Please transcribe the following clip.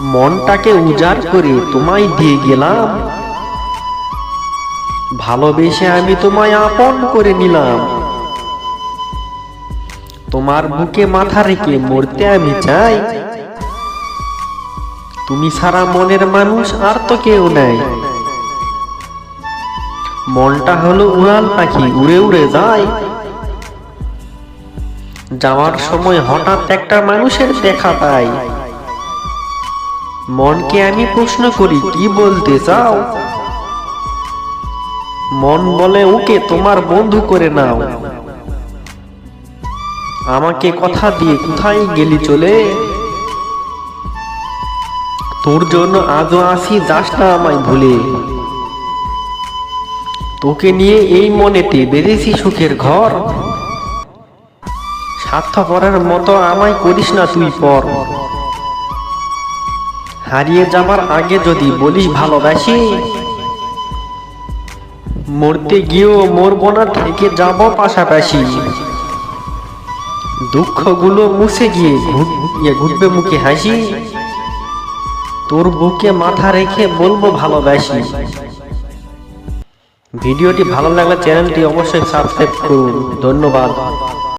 মনটাকে উজাড় করে তোমায় দিয়ে গেলাম, ভালোবেসে আমি তোমায় আপন করে নিলাম। তোমার বুকে মাথা রেখে মরতে আমি চাই, তুমি ছাড়া মনের মানুষ আর তো কেউ নাই। মনটা হলো উড়াল পাখি, উড়ে উড়ে যায়, যাওয়ার সময় হঠাৎ একটা মানুষের দেখা পাই। মনকে আমি প্রশ্ন করি, কি বলতে চাও? মন বলে, ওকে তোমার বন্ধু করে নাও। আমাকে কথা দিয়ে কোথায় গেলি চলে? তোর জন্য আজও আসি, যাস না আমায় ভুলে। তোকে নিয়ে এই মনেতে বেঁধেছি সুখের ঘর, স্বার্থপরের মতো আমায় করিস না তুই পর। হারিয়ে যাবার আগে যদি বলিস ভালোবাসি, মরতে গিয়েও মরবো না, থেকে যাব পাশাপাশি। দুঃখগুলো মুছে গিয়ে ঘুরবে মুখে হাসি, তোর বুকে মাথা রেখে বলবো ভালোবাসি। ভিডিওটি ভালো লাগলে চ্যানেলটি অবশ্যই সাবস্ক্রাইব করুন। ধন্যবাদ।